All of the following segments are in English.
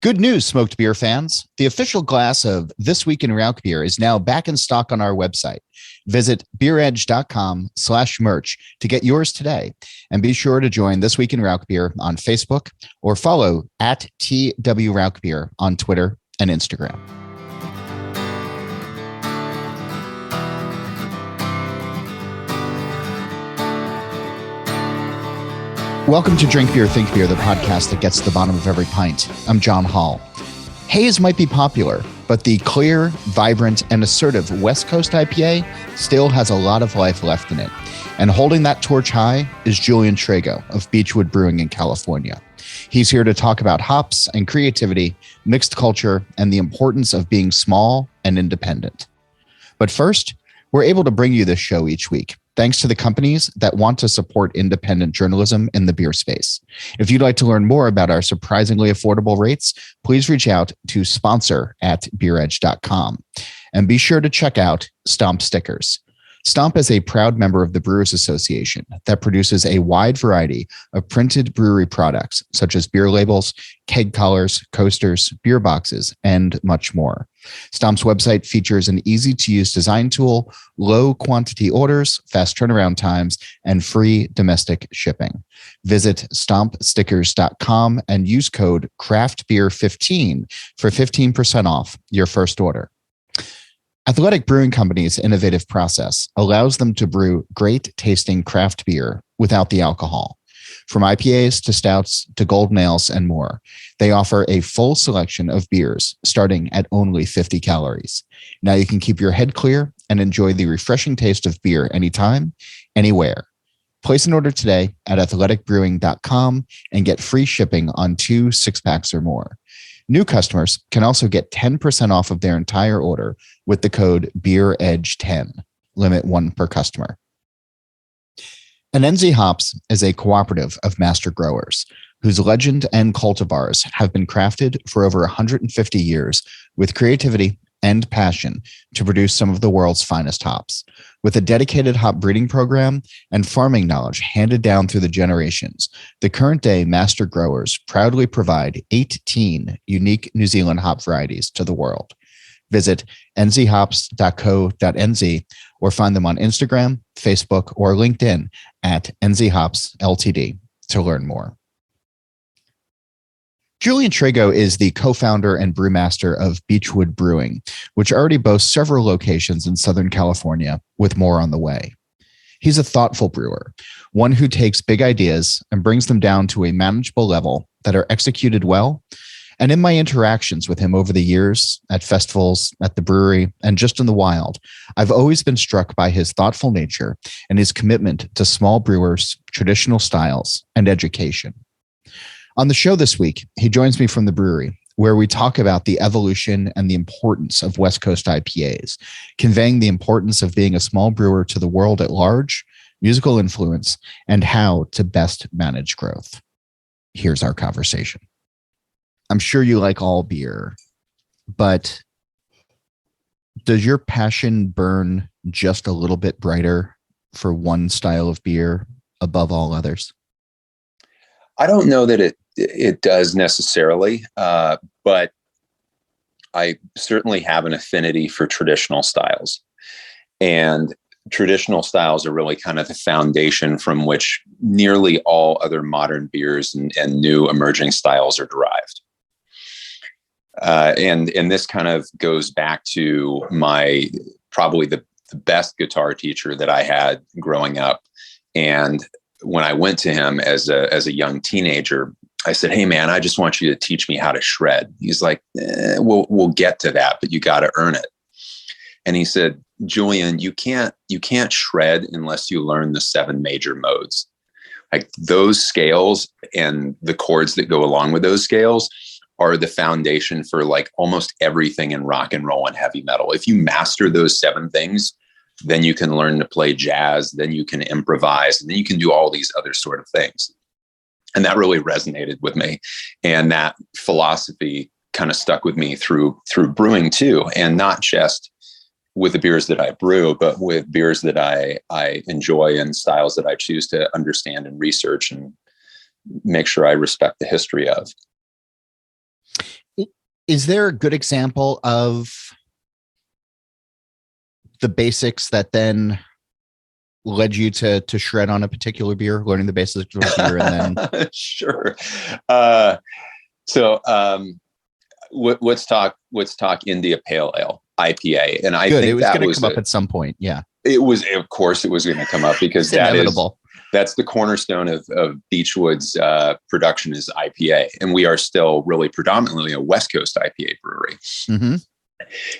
Good news, smoked beer fans. The official glass of This Week in Rauk Beer is now back in stock on our website. Visit beeredge.com/merch to get yours today. And be sure to join This Week in Rauk Beer on Facebook or follow at TW Rauk Beer on Twitter and Instagram. Welcome to Drink Beer, Think Beer, the podcast that gets to the bottom of every pint. I'm John Hall. Haze might be popular, but the clear, vibrant, and assertive West Coast IPA still has a lot of life left in it. And holding that torch high is Julian Shrago of Beachwood Brewing in California. He's here to talk about hops and creativity, mixed culture, and the importance of being small and independent. But first, we're able to bring you this show each week, thanks to the companies that want to support independent journalism in the beer space. If you'd like to learn more about our surprisingly affordable rates, please reach out to sponsor@beeredge.com. And be sure to check out Stomp Stickers. Stomp is a proud member of the Brewers Association that produces a wide variety of printed brewery products, such as beer labels, keg collars, coasters, beer boxes, and much more. Stomp's website features an easy-to-use design tool, low quantity orders, fast turnaround times, and free domestic shipping. Visit stompstickers.com and use code CRAFTBEER15 for 15% off your first order. Athletic Brewing Company's innovative process allows them to brew great tasting craft beer without the alcohol. From IPAs to stouts to golden ales and more, they offer a full selection of beers starting at only 50 calories. Now you can keep your head clear and enjoy the refreshing taste of beer anytime, anywhere. Place an order today at athleticbrewing.com and get free shipping on 2 6-packs or more. New customers can also get 10% off of their entire order with the code BEEREDGE10, limit 1 per customer. Anenzi Hops is a cooperative of master growers whose legend and cultivars have been crafted for over 150 years with creativity and passion to produce some of the world's finest hops. With a dedicated hop breeding program and farming knowledge handed down through the generations, the current day master growers proudly provide 18 unique New Zealand hop varieties to the world. Visit nzhops.co.nz or find them on Instagram, Facebook, or LinkedIn at NZHops Ltd to learn more. Julian Shrago is the co-founder and brewmaster of Beachwood Brewing, which already boasts several locations in Southern California, with more on the way. He's a thoughtful brewer, one who takes big ideas and brings them down to a manageable level that are executed well. And in my interactions with him over the years, at festivals, at the brewery, and just in the wild, I've always been struck by his thoughtful nature and his commitment to small brewers, traditional styles, and education. On the show this week, he joins me from the brewery, where we talk about the evolution and the importance of West Coast IPAs, conveying the importance of being a small brewer to the world at large, musical influence, and how to best manage growth. Here's our conversation. I'm sure you like all beer, but does your passion burn just a little bit brighter for one style of beer above all others? I don't know that it does necessarily, but I certainly have an affinity for traditional styles. And traditional styles are really kind of the foundation from which nearly all other modern beers and new emerging styles are derived. And this kind of goes back to probably the best guitar teacher that I had growing up. And when I went to him as a young teenager, I said, "Hey man, I just want you to teach me how to shred." He's like, we'll get to that, but you got to earn it. And he said, "Julian, you can't shred unless you learn the 7 major modes. Like those scales and the chords that go along with those scales are the foundation for like almost everything in rock and roll and heavy metal. If you master those 7 things, then you can learn to play jazz, then you can improvise, and then you can do all these other sort of things." And that really resonated with me. And that philosophy kind of stuck with me through brewing too. And not just with the beers that I brew, but with beers that I enjoy and styles that I choose to understand and research and make sure I respect the history of. Is there a good example of the basics that then led you to shred on a particular beer, learning the basics of a beer, and then? Sure. Let's talk India Pale Ale, IPA, and I think it was going to come up at some point. Yeah, it was. Of course, it was going to come up because that's the cornerstone of Beachwood's production is IPA, and we are still really predominantly a West Coast IPA brewery. Mm-hmm.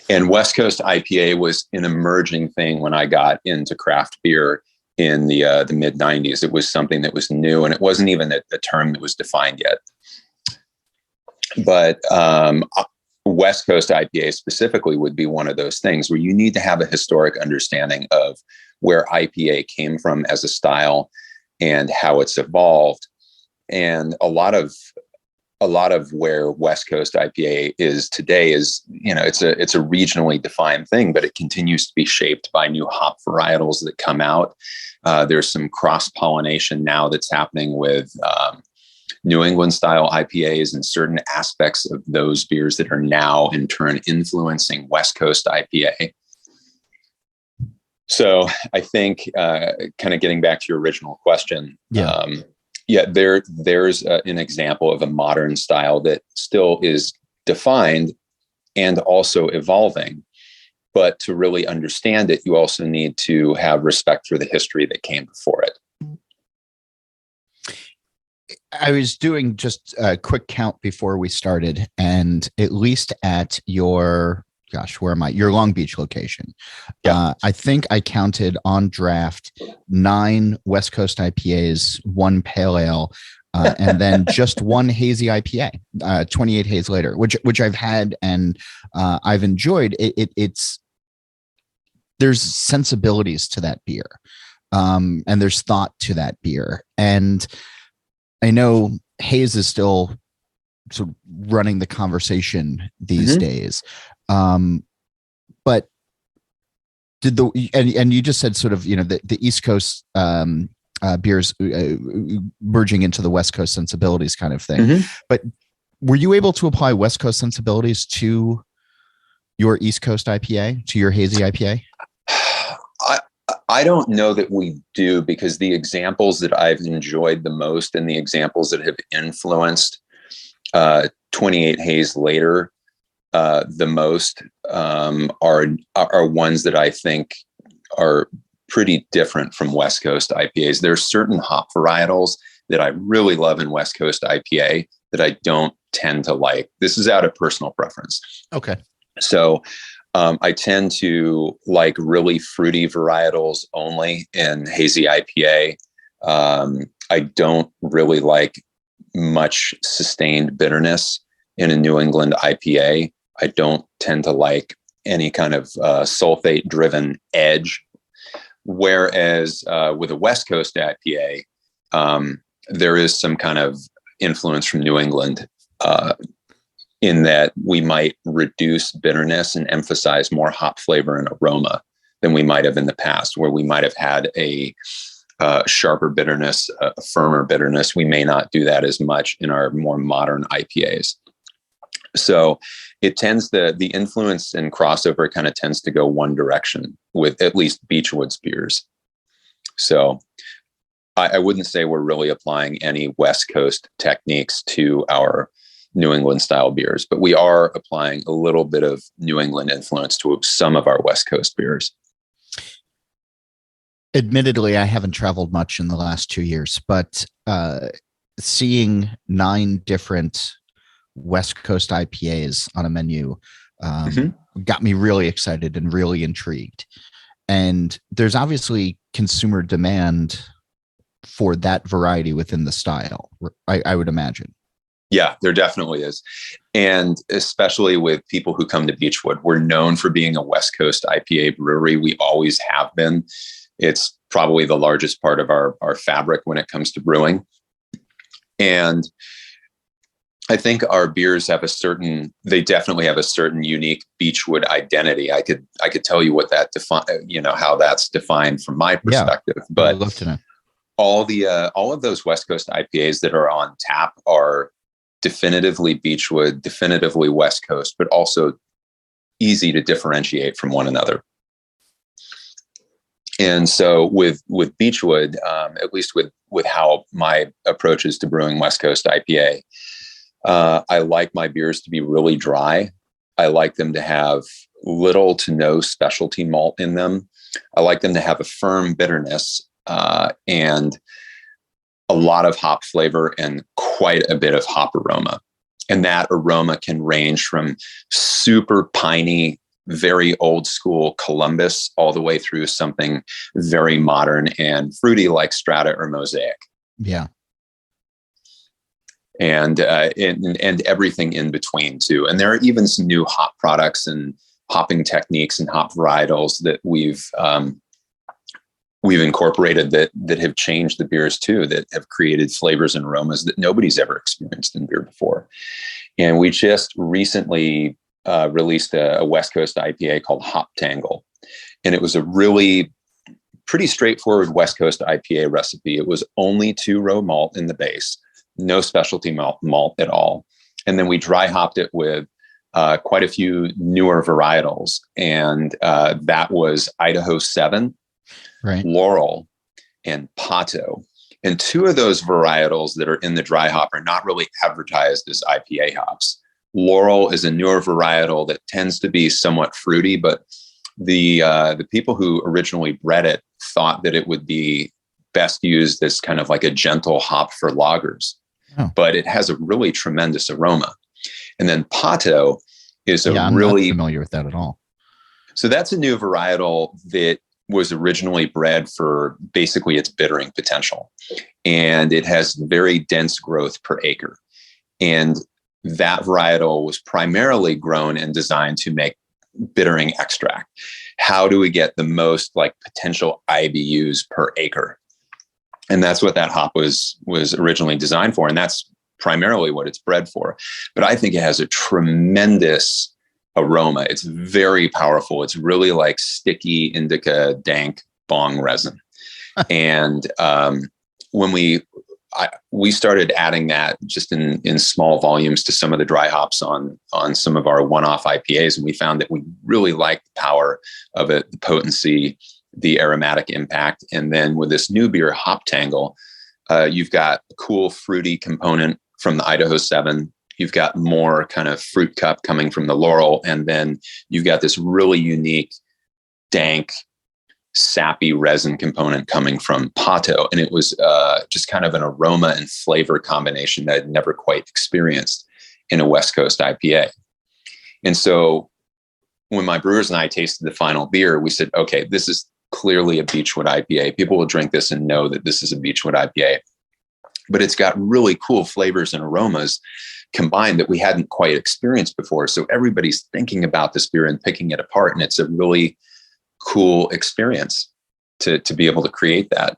And West Coast IPA was an emerging thing when I got into craft beer in the mid 90s. It was something that was new, and it wasn't even a term that was defined yet. But West Coast IPA specifically would be one of those things where you need to have a historic understanding of where IPA came from as a style and how it's evolved. And a lot of where West Coast IPA is today is, it's a regionally defined thing, but it continues to be shaped by new hop varietals that come out. There's some cross-pollination now that's happening with New England style IPAs and certain aspects of those beers that are now in turn influencing West Coast IPA. So I think kind of getting back to your original question, there's an example of a modern style that still is defined and also evolving. But to really understand it, you also need to have respect for the history that came before it. I was doing just a quick count before we started, and at least at your Long Beach location. Yeah. I think I counted on draft 9 West Coast IPAs, 1 pale ale, and then just 1 hazy IPA, 28 haze later, which I've had and I've enjoyed. It's there's sensibilities to that beer, and there's thought to that beer, and I know haze is still sort of running the conversation these days. But did and you just said sort of, the East Coast beers merging into the West Coast sensibilities kind of thing. But were you able to apply West Coast sensibilities to your East Coast IPA, to your hazy IPA? I don't know that we do, because the examples that I've enjoyed the most and the examples that have influenced 28 haze later the most are ones that I think are pretty different from West Coast IPAs. There's certain hop varietals that I really love in West Coast IPA that I don't tend to like. This is out of personal preference. Okay. So I tend to like really fruity varietals only in hazy IPA. I don't really like much sustained bitterness in a New England IPA. I don't tend to like any kind of sulfate driven edge. Whereas with a West Coast IPA, there is some kind of influence from New England in that we might reduce bitterness and emphasize more hop flavor and aroma than we might have in the past, where we might have had a sharper bitterness, a firmer bitterness. We may not do that as much in our more modern IPAs. So it tends the influence and crossover kind of tends to go one direction with at least Beachwood's beers. So I wouldn't say we're really applying any West Coast techniques to our New England style beers, but we are applying a little bit of New England influence to some of our West Coast beers. Admittedly, I haven't traveled much in the last 2 years, but seeing 9 different West Coast IPAs on a menu got me really excited and really intrigued. And there's obviously consumer demand for that variety within the style, I would imagine. Yeah, there definitely is. And especially with people who come to Beachwood, we're known for being a West Coast IPA brewery. We always have been. It's probably the largest part of our fabric when it comes to brewing. And I think our beers have they definitely have a certain unique Beachwood identity. I could tell you what that how that's defined from my perspective. Yeah, but I'd love to know. All of those West Coast IPAs that are on tap are definitively Beachwood, definitively West Coast, but also easy to differentiate from one another. And so with Beachwood, at least with how my approach is to brewing West Coast IPA, I like my beers to be really dry. I like them to have little to no specialty malt in them. I like them to have a firm bitterness and a lot of hop flavor and quite a bit of hop aroma. And that aroma can range from super piney, very old school Columbus all the way through something very modern and fruity like Strata or Mosaic. Yeah. And everything in between too. And there are even some new hop products and hopping techniques and hop varietals that we've incorporated that have changed the beers too, that have created flavors and aromas that nobody's ever experienced in beer before. And we just recently released a West Coast IPA called Hop Tangle. And it was a really pretty straightforward West Coast IPA recipe. It was only 2-row malt in the base, no specialty malt at all. And then we dry hopped it with quite a few newer varietals. And that was Idaho 7, right, Laurel, and Pato. And 2 of those varietals that are in the dry hop are not really advertised as IPA hops. Laurel is a newer varietal that tends to be somewhat fruity, but the people who originally bred it thought that it would be best used as kind of like a gentle hop for lagers. Oh. But it has a really tremendous aroma. And then Pato is I'm not familiar with that at all. So that's a new varietal that was originally bred for basically its bittering potential. And it has very dense growth per acre. And that varietal was primarily grown and designed to make bittering extract. How do we get the most like potential IBUs per acre? And that's what that hop was originally designed for. And that's primarily what it's bred for. But I think it has a tremendous aroma. It's very powerful. It's really like sticky indica dank bong resin. And when we started adding that just in small volumes to some of the dry hops on some of our one-off IPAs, and we found that we really liked the power of it, the potency, the aromatic impact. And then with this new beer, Hop Tangle, you've got a cool fruity component from the Idaho 7. You've got more kind of fruit cup coming from the Laurel. And then you've got this really unique, dank, sappy resin component coming from Pato. And it was just kind of an aroma and flavor combination that I'd never quite experienced in a West Coast IPA. And so when my brewers and I tasted the final beer, we said, okay, this is clearly a Beachwood IPA. People will drink this and know that this is a Beachwood IPA. But it's got really cool flavors and aromas combined that we hadn't quite experienced before. So everybody's thinking about this beer and picking it apart. And it's a really cool experience to be able to create that.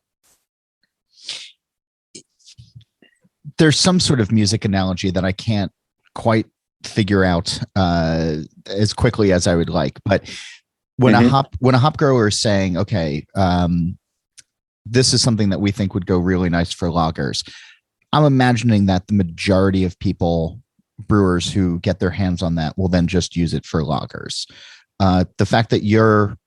There's some sort of music analogy that I can't quite figure out as quickly as I would like. But when a hop grower is saying, okay, this is something that we think would go really nice for lagers, I'm imagining that the majority of brewers who get their hands on that will then just use it for lagers. The fact that you're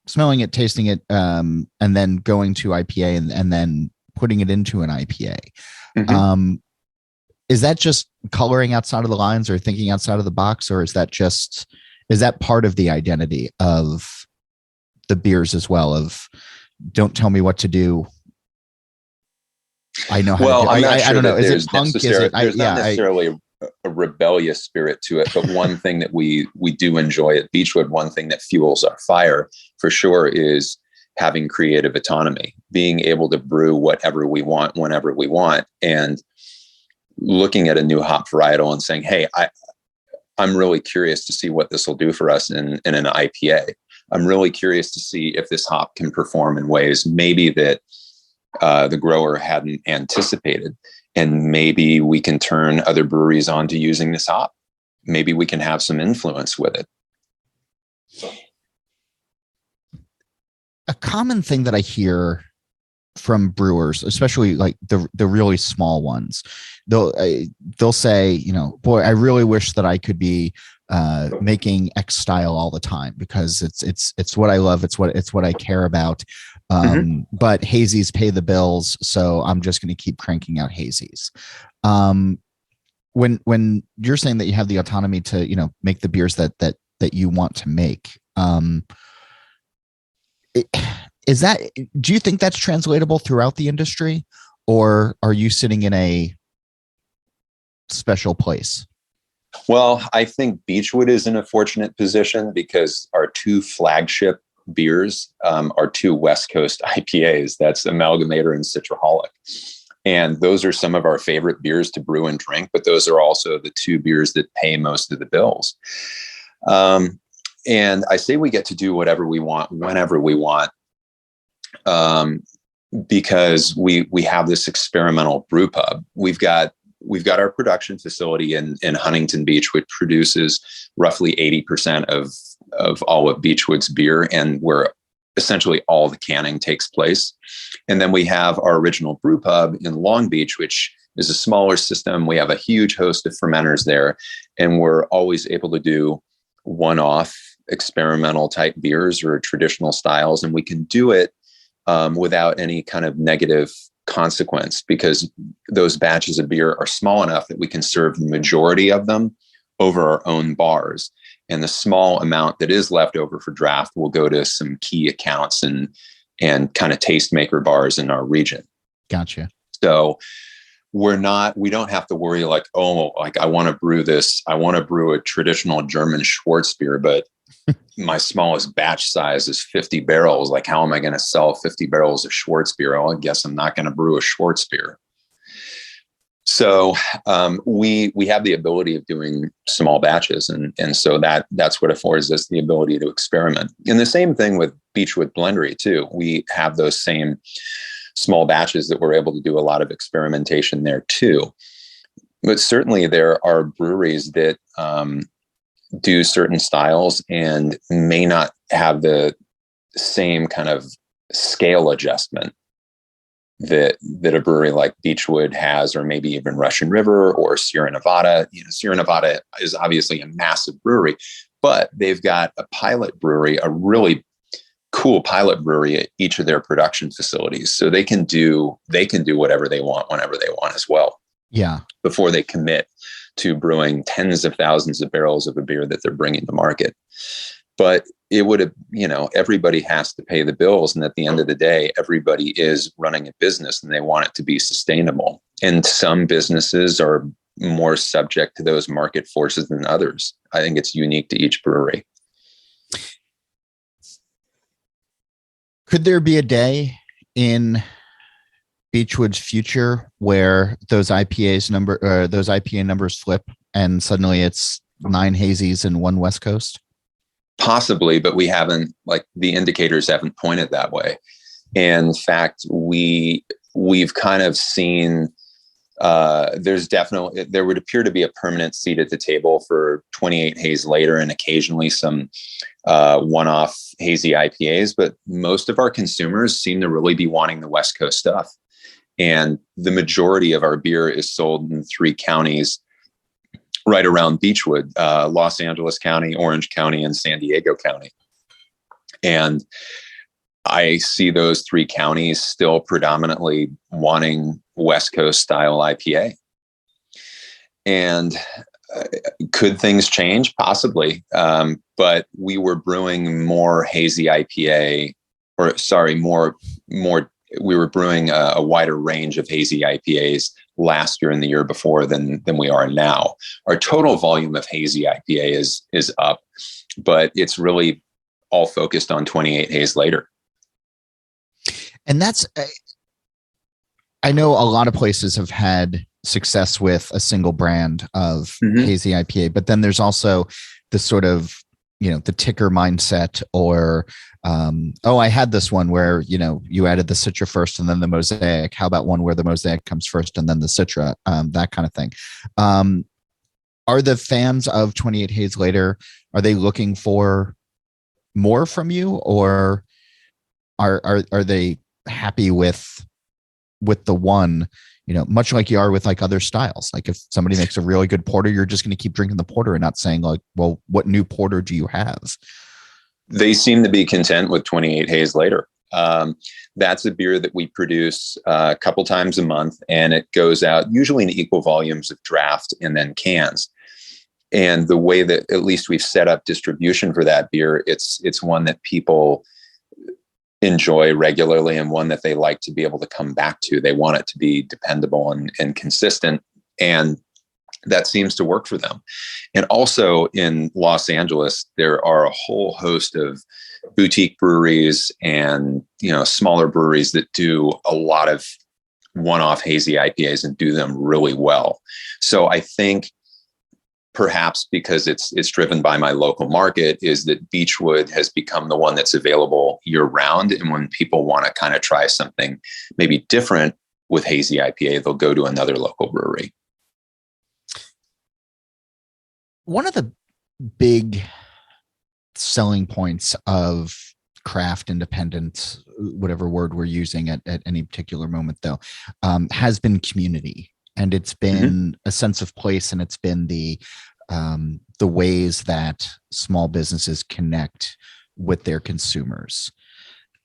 smelling it, tasting it, and then going to IPA and then putting it into an IPA. Mm-hmm. Is that just coloring outside of the lines or thinking outside of the box? Or is that part of the identity of the beers as well, of don't tell me what to do, I know how to do it. I'm not sure. I don't know. Is it punk? There's not necessarily a rebellious spirit to it, but one thing that we do enjoy at Beachwood, one thing that fuels our fire for sure, is having creative autonomy, being able to brew whatever we want, whenever we want, and looking at a new hop varietal and saying, hey, I'm really curious to see what this will do for us in an IPA. I'm really curious to see if this hop can perform in ways maybe that the grower hadn't anticipated. And maybe we can turn other breweries on to using this hop. Maybe we can have some influence with it. A common thing that I hear from brewers, especially like the really small ones. They'll say, you know, boy, I really wish that I could be making X style all the time because it's what I love. It's what I care about. But hazies pay the bills, so I'm just going to keep cranking out hazies. When you're saying that you have the autonomy to, you know, make the beers that you want to make, do you think that's translatable throughout the industry, or are you sitting in a special place? Well, I think Beachwood is in a fortunate position because our two flagship beers are two West Coast IPAs. That's Amalgamator and Citraholic. And those are some of our favorite beers to brew and drink, but those are also the two beers that pay most of the bills. And I say we get to do whatever we want, whenever we want, because we have this experimental brew pub. We've got our production facility in Huntington Beach, which produces roughly 80% of all of Beachwood's beer, and where essentially all the canning takes place. And then we have our original brew pub in Long Beach, which is a smaller system. We have a huge host of fermenters there, and we're always able to do one-off experimental type beers or traditional styles. And we can do it without any kind of negative consequence, because those batches of beer are small enough that we can serve the majority of them over our own bars. And the small amount that is left over for draft will go to some key accounts and kind of tastemaker bars in our region. Gotcha. So we don't have to worry like, oh, like I want to brew a traditional German Schwarzbier, but my smallest batch size is 50 barrels. Like, how am I going to sell 50 barrels of Schwarzbier? Well, I guess I'm not going to brew a Schwarzbier. So we have the ability of doing small batches, and so that's what affords us the ability to experiment. And the same thing with Beachwood Blendery too. We have those same small batches that we're able to do a lot of experimentation there too. But certainly there are breweries that do certain styles and may not have the same kind of scale adjustment that a brewery like Beachwood has, or maybe even Russian River or Sierra Nevada. You know, Sierra Nevada is obviously a massive brewery, but they've got a pilot brewery, a really cool pilot brewery at each of their production facilities. So they can do whatever they want, whenever they want as well. Yeah. Before they commit to brewing tens of thousands of barrels of a beer that they're bringing to market. But it would have, everybody has to pay the bills. And at the end of the day, everybody is running a business and they want it to be sustainable. And some businesses are more subject to those market forces than others. I think it's unique to each brewery. Could there be a day in Beachwood's future where those IPA numbers flip and suddenly it's 9 hazies and 1 West Coast? Possibly, but we haven't, the indicators haven't pointed that way. In fact, we've kind of seen there would appear to be a permanent seat at the table for 28 haze later, and occasionally some one-off hazy IPAs. But most of our consumers seem to really be wanting the West Coast stuff. And the majority of our beer is sold in 3 counties right around Beachwood, Los Angeles County, Orange County, and San Diego County. And I see those 3 counties still predominantly wanting West Coast style IPA. And could things change? Possibly. But we were brewing more hazy IPA, we were brewing a wider range of hazy IPAs last year and the year before than we are now. Our total volume of hazy IPA is up, but it's really all focused on 28 haze later. And I know a lot of places have had success with a single brand of hazy IPA, but then there's also the sort of, the ticker mindset, or, I had this one where, you added the Citra first and then the Mosaic. How about one where the Mosaic comes first and then the Citra, that kind of thing. Are the fans of 28 Haze Later, are they looking for more from you, or are they happy with the one, much like you are with like other styles. Like if somebody makes a really good porter, you're just going to keep drinking the porter and not saying like, well, what new porter do you have? They seem to be content with 28 Haze later. That's a beer that we produce a couple times a month, and it goes out usually in equal volumes of draft and then cans. And the way that at least we've set up distribution for that beer, it's one that people enjoy regularly and one that they like to be able to come back to. They want it to be dependable and consistent. And that seems to work for them. And also in Los Angeles, there are a whole host of boutique breweries and, smaller breweries that do a lot of one-off hazy IPAs and do them really well. So I think perhaps because it's driven by my local market, is that Beachwood has become the one that's available year round. And when people want to kind of try something maybe different with hazy IPA, they'll go to another local brewery. One of the big selling points of craft independent, whatever word we're using at any particular moment, though, has been community. And it's been a sense of place, and it's been the ways that small businesses connect with their consumers.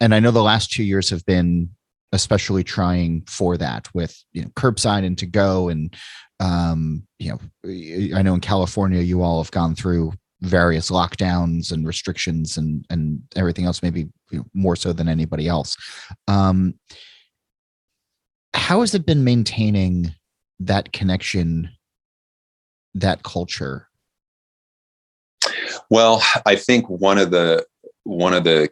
And I know the last 2 years have been especially trying for that with curbside and to go. And I know in California, you all have gone through various lockdowns and restrictions and everything else, maybe more so than anybody else. How has it been maintaining that connection, that culture? Well, I think one of the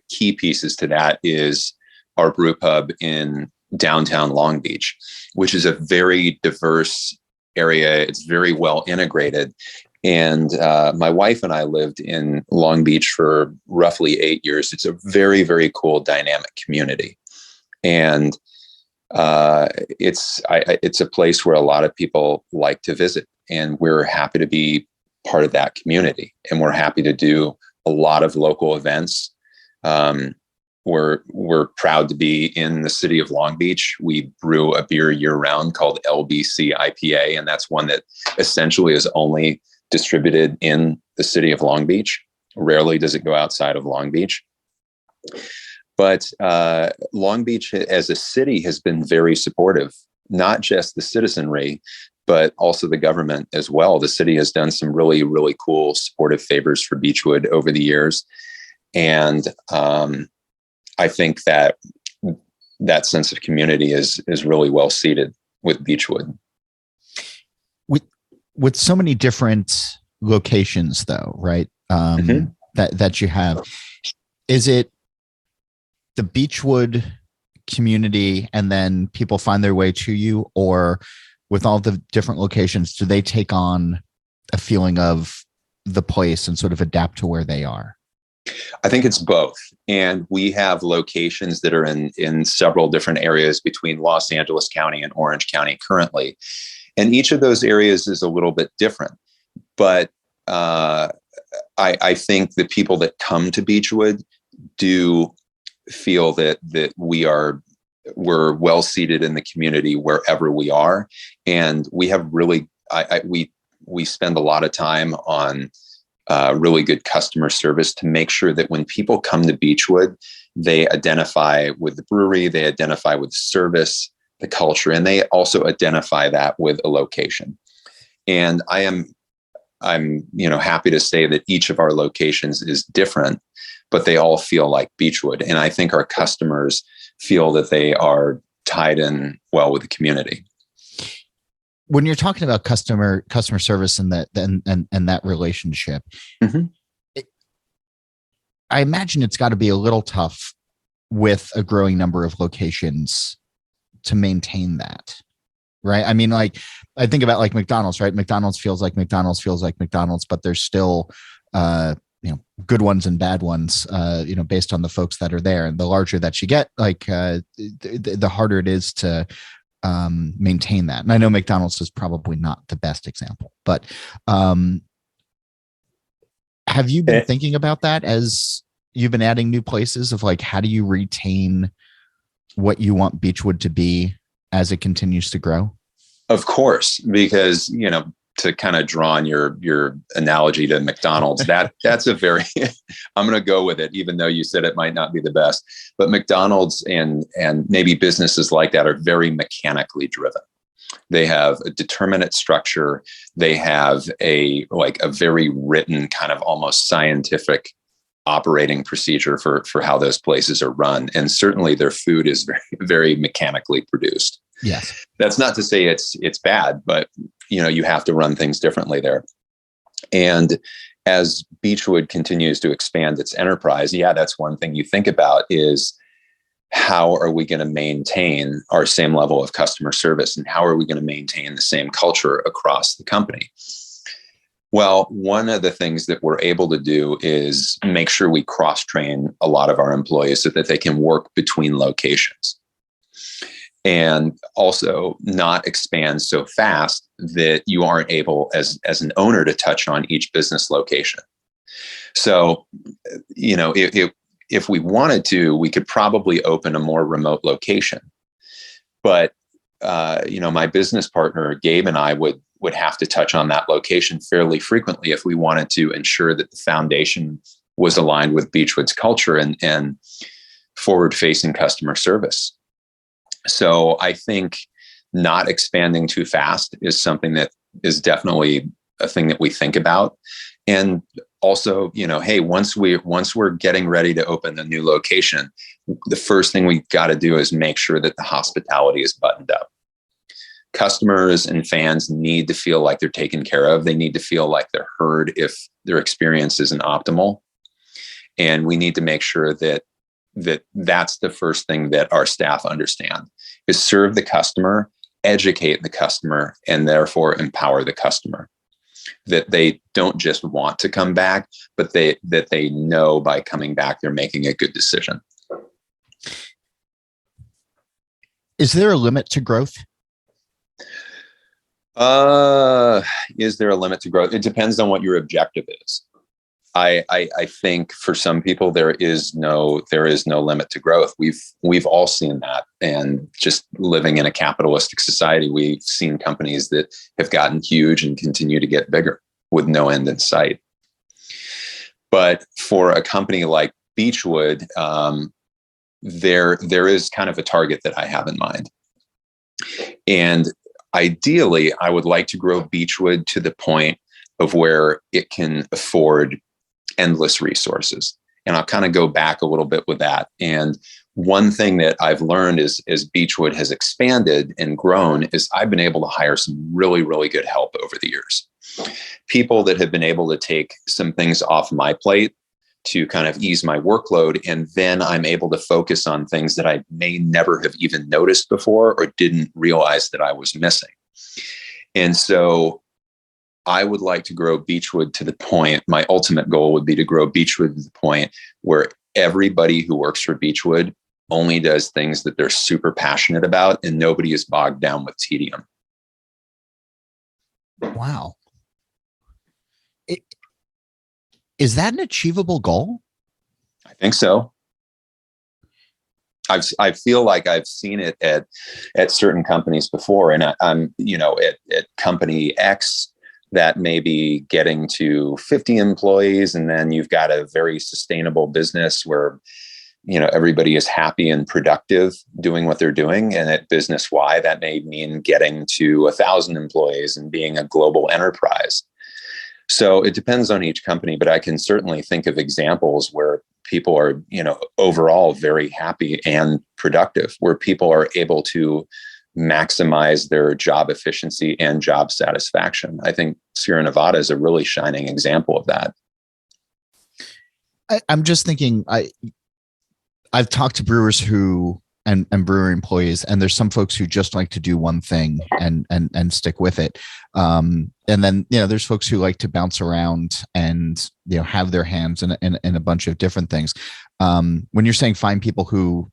key pieces to that is our brew pub in downtown Long Beach, which is a very diverse area. It's very well integrated. And my wife and I lived in Long Beach for roughly 8 years. It's a very, very cool, dynamic community. And it's a place where a lot of people like to visit, and we're happy to be part of that community. And we're happy to do a lot of local events. We're proud to be in the city of Long Beach. We brew a beer year round called LBC IPA, and that's one that essentially is only distributed in the city of Long Beach. Rarely does it go outside of Long Beach. But Long Beach as a city has been very supportive, not just the citizenry, but also the government as well. The city has done some really, really cool supportive favors for Beachwood over the years. And I think that sense of community is really well seated with Beachwood. With so many different locations, though, right? That you have, is it the Beachwood community and then people find their way to you, or with all the different locations, do they take on a feeling of the place and sort of adapt to where they are? I think it's both. And we have locations that are in several different areas between Los Angeles County and Orange County currently. And each of those areas is a little bit different. But I think the people that come to Beachwood do feel that we're well seated in the community wherever we are. And we have really, we spend a lot of time on really good customer service to make sure that when people come to Beachwood, they identify with the brewery, they identify with the service, the culture, and they also identify that with a location. And I'm happy to say that each of our locations is different, but they all feel like Beachwood. And I think our customers feel that they are tied in well with the community. When you're talking about customer service and that relationship, I imagine it's got to be a little tough with a growing number of locations to maintain that, right? I mean, like I think about like McDonald's, right? McDonald's feels like McDonald's, but there's still good ones and bad ones, based on the folks that are there. And the larger that you get, like the harder it is to maintain that. And I know McDonald's is probably not the best example, but have you been thinking about that as you've been adding new places of like, how do you retain what you want Beachwood to be as it continues to grow? Of course, because, to kind of draw on your analogy to McDonald's, that's a very, I'm going to go with it, even though you said it might not be the best, but McDonald's and maybe businesses like that are very mechanically driven. They have a determinate structure. They have a very written, kind of almost scientific operating procedure for how those places are run. And certainly their food is very, very mechanically produced. Yes. That's not to say it's bad, but you have to run things differently there. And as Beachwood continues to expand its enterprise, that's one thing you think about is, how are we going to maintain our same level of customer service, and how are we going to maintain the same culture across the company? Well, one of the things that we're able to do is make sure we cross-train a lot of our employees so that they can work between locations, and also not expand so fast that you aren't able as an owner to touch on each business location. So, if we wanted to, we could probably open a more remote location. But, my business partner, Gabe, and I would have to touch on that location fairly frequently if we wanted to ensure that the foundation was aligned with Beachwood's culture and forward-facing customer service. So I think not expanding too fast is something that is definitely a thing that we think about. And also, hey, once we're getting ready to open the new location, the first thing we've got to do is make sure that the hospitality is buttoned up. Customers and fans need to feel like they're taken care of. They need to feel like they're heard if their experience isn't optimal. And we need to make sure that that's the first thing that our staff understand, is serve the customer, educate the customer, and therefore empower the customer. That they don't just want to come back, but that they know by coming back, they're making a good decision. Is there a limit to growth? Is there a limit to growth? It depends on what your objective is. I think for some people there is no limit to growth. We've all seen that, and just living in a capitalistic society, we've seen companies that have gotten huge and continue to get bigger with no end in sight. But for a company like Beachwood, there is kind of a target that I have in mind, and ideally, I would like to grow Beachwood to the point of where it can afford endless resources. And I'll kind of go back a little bit with that. And one thing that I've learned is, as Beachwood has expanded and grown, is I've been able to hire some really, really good help over the years. People that have been able to take some things off my plate to kind of ease my workload. And then I'm able to focus on things that I may never have even noticed before or didn't realize that I was missing. And so I would like to grow Beachwood to the point, my ultimate goal would be to grow Beachwood to the point where everybody who works for Beachwood only does things that they're super passionate about, and nobody is bogged down with tedium. Wow. Is that an achievable goal? I think so. I feel like I've seen it at certain companies before, and I'm at company X that may be getting to 50 employees, and then you've got a very sustainable business where everybody is happy and productive doing what they're doing. And at business Y, that may mean getting to 1,000 employees and being a global enterprise. So it depends on each company, but I can certainly think of examples where people are, overall very happy and productive, where people are able to maximize their job efficiency and job satisfaction. I think Sierra Nevada is a really shining example of that. I'm just thinking, I've talked to brewers who and brewery employees, and there's some folks who just like to do one thing and stick with it. And then, there's folks who like to bounce around and, have their hands in a bunch of different things. When you're saying find people who,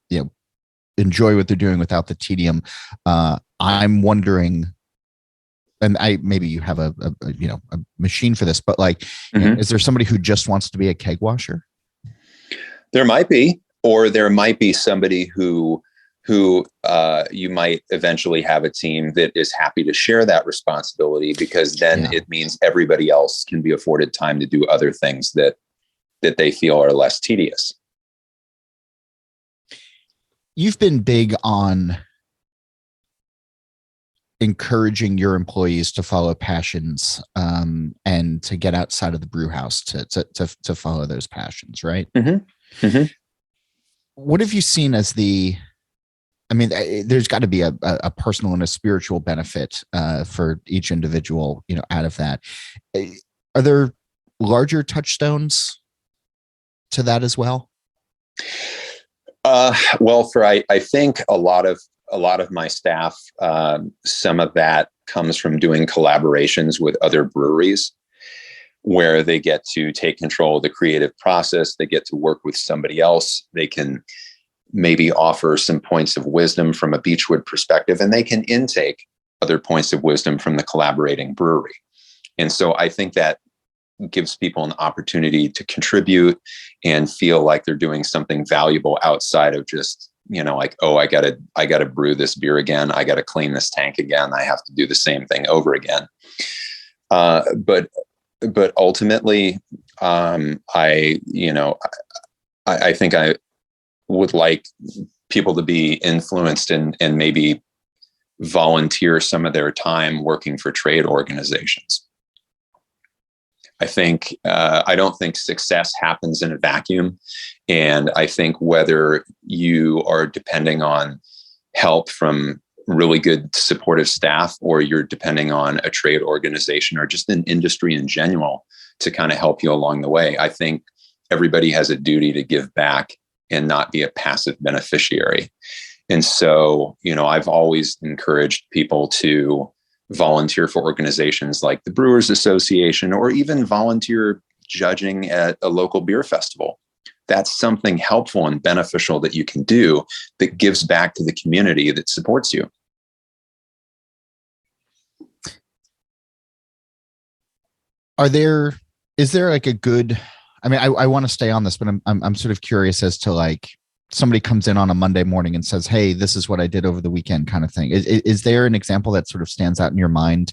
enjoy what they're doing without the tedium, I'm wondering, and maybe you have a machine for this, but is there somebody who just wants to be a keg washer? There might be. Or there might be somebody who who you might eventually have a team that is happy to share that responsibility, because then it means everybody else can be afforded time to do other things that they feel are less tedious. You've been big on encouraging your employees to follow passions, and to get outside of the brew house to follow those passions, right? Mm-hmm. Mm-hmm. What have you seen as there's got to be a personal and a spiritual benefit for each individual, out of that. Are there larger touchstones to that as well? Well, I think a lot of my staff, some of that comes from doing collaborations with other breweries, where they get to take control of the creative process. They get to work with somebody else. They can maybe offer some points of wisdom from a Beachwood perspective, and they can intake other points of wisdom from the collaborating brewery. And so I think that gives people an opportunity to contribute and feel like they're doing something valuable outside of just, like, oh, I gotta brew this beer again. I gotta clean this tank again. I have to do the same thing over again. But ultimately, I think I would like people to be influenced and maybe volunteer some of their time working for trade organizations. I don't think success happens in a vacuum. And I think whether you are depending on help from really good supportive staff, or you're depending on a trade organization or just an industry in general to kind of help you along the way, I think everybody has a duty to give back and not be a passive beneficiary. And so, I've always encouraged people to volunteer for organizations like the Brewers Association, or even volunteer judging at a local beer festival. That's something helpful and beneficial that you can do that gives back to the community that supports you. Is there like a good, I want to stay on this, but I'm sort of curious as to, like, somebody comes in on a Monday morning and says, hey, this is what I did over the weekend, kind of thing. Is there an example that sort of stands out in your mind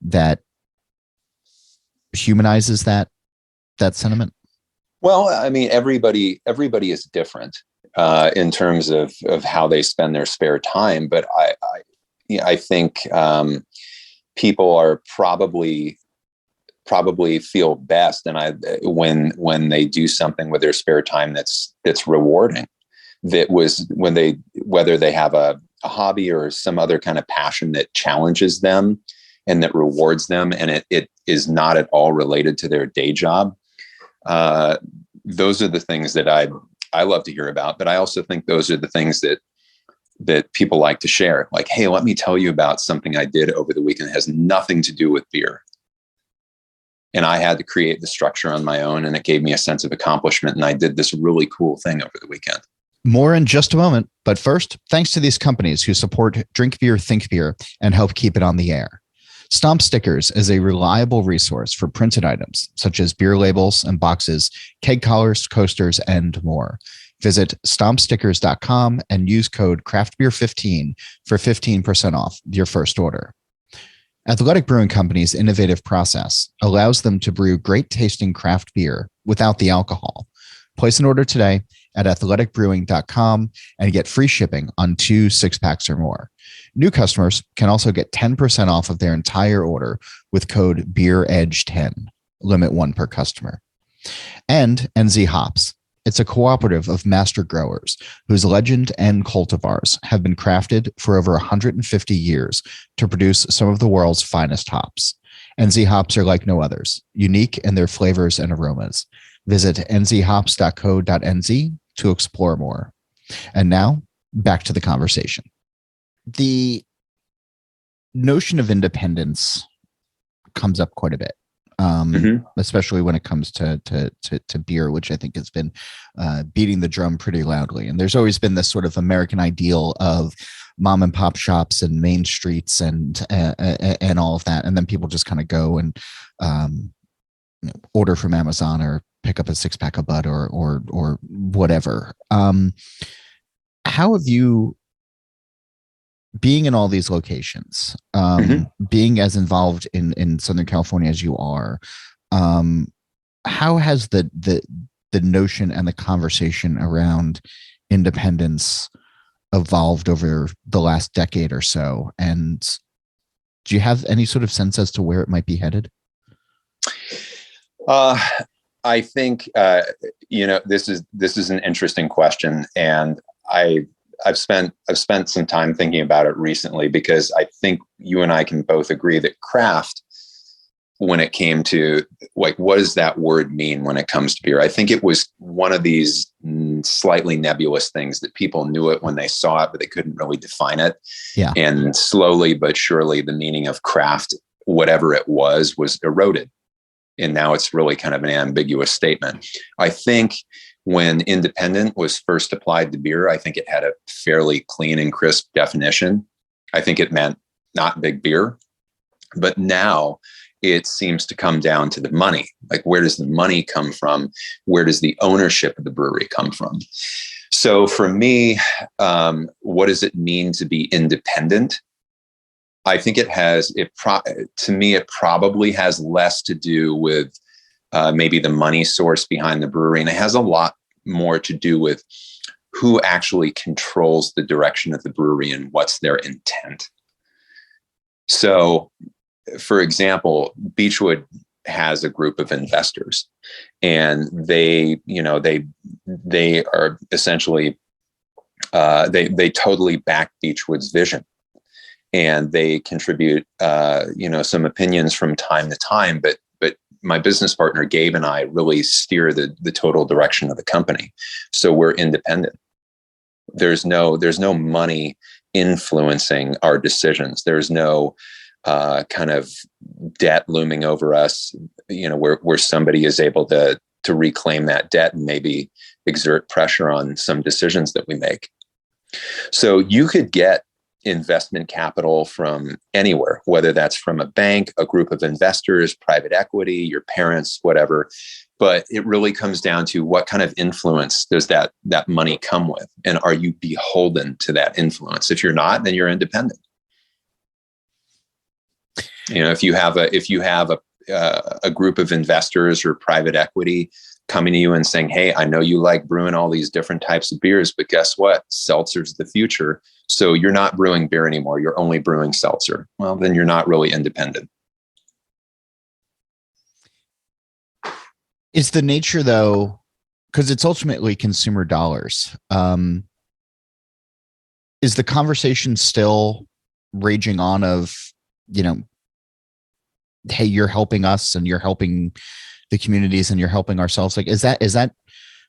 that humanizes that sentiment? Well, everybody is different in terms of how they spend their spare time. But I think people are probably feel best, and when they do something with their spare time that's rewarding. That was whether they have a hobby or some other kind of passion that challenges them and that rewards them, and it is not at all related to their day job. Those are the things that I love to hear about. But I also think those are the things that people like to share. Like, hey, let me tell you about something I did over the weekend that has nothing to do with beer. And I had to create the structure on my own, and it gave me a sense of accomplishment. And I did this really cool thing over the weekend. More in just a moment. But first, thanks to these companies who support Drink Beer, Think Beer, and help keep it on the air. Stomp Stickers is a reliable resource for printed items such as beer labels and boxes, keg collars, coasters, and more. Visit stompstickers.com and use code CraftBeer15 for 15% off your first order. Athletic Brewing Company's innovative process allows them to brew great tasting craft beer without the alcohol. Place an order today at athleticbrewing.com and get free shipping on 2 6-packs or more. New customers can also get 10% off of their entire order with code BEEREDGE10, limit 1 per customer. And NZ Hops. It's a cooperative of master growers whose legend and cultivars have been crafted for over 150 years to produce some of the world's finest hops. NZ Hops are like no others, unique in their flavors and aromas. Visit nzhops.co.nz to explore more. And now, back to the conversation. The notion of independence comes up quite a bit, especially when it comes to beer, which I think has been beating the drum pretty loudly. And there's always been this sort of American ideal of mom and pop shops and main streets and all of that. And then people just kind of go and order from Amazon or pick up a 6-pack of Bud or whatever. How have you being in all these locations, being as involved in Southern California as you are, how has the notion and the conversation around independence evolved over the last decade or so? And do you have any sort of sense as to where it might be headed? I think this is an interesting question, and I've spent some time thinking about it recently, because I think you and I can both agree that craft, when it came to like, what does that word mean when it comes to beer? I think it was one of these slightly nebulous things that people knew it when they saw it, but they couldn't really define it. Yeah. And slowly but surely the meaning of craft, whatever it was eroded. And now it's really kind of an ambiguous statement. I think when independent was first applied to beer, I think it had a fairly clean and crisp definition. I think it meant not big beer. But now it seems to come down to the money. Like, where does the money come from? Where does the ownership of the brewery come from? So for me, what does it mean to be independent? I think to me, it probably has less to do with maybe the money source behind the brewery. And it has a lot more to do with who actually controls the direction of the brewery and what's their intent. So, for example, Beachwood has a group of investors, and they are essentially, they totally back Beachwood's vision, and they contribute, some opinions from time to time, but my business partner, Gabe, and I really steer the total direction of the company. So we're independent. There's no money influencing our decisions. There's no kind of debt looming over us, where somebody is able to reclaim that debt and maybe exert pressure on some decisions that we make. So you could get investment capital from anywhere, whether that's from a bank, a group of investors, private equity, your parents, whatever. But it really comes down to what kind of influence does that money come with? And are you beholden to that influence? If you're not, then you're independent. If you have a group of investors or private equity coming to you and saying, "Hey, I know you like brewing all these different types of beers, but guess what? Seltzer's the future. So you're not brewing beer anymore. You're only brewing seltzer." Well, then you're not really independent. Is the nature, though, because it's ultimately consumer dollars, is the conversation still raging on of, hey, you're helping us and you're helping the communities and you're helping ourselves? Like, is that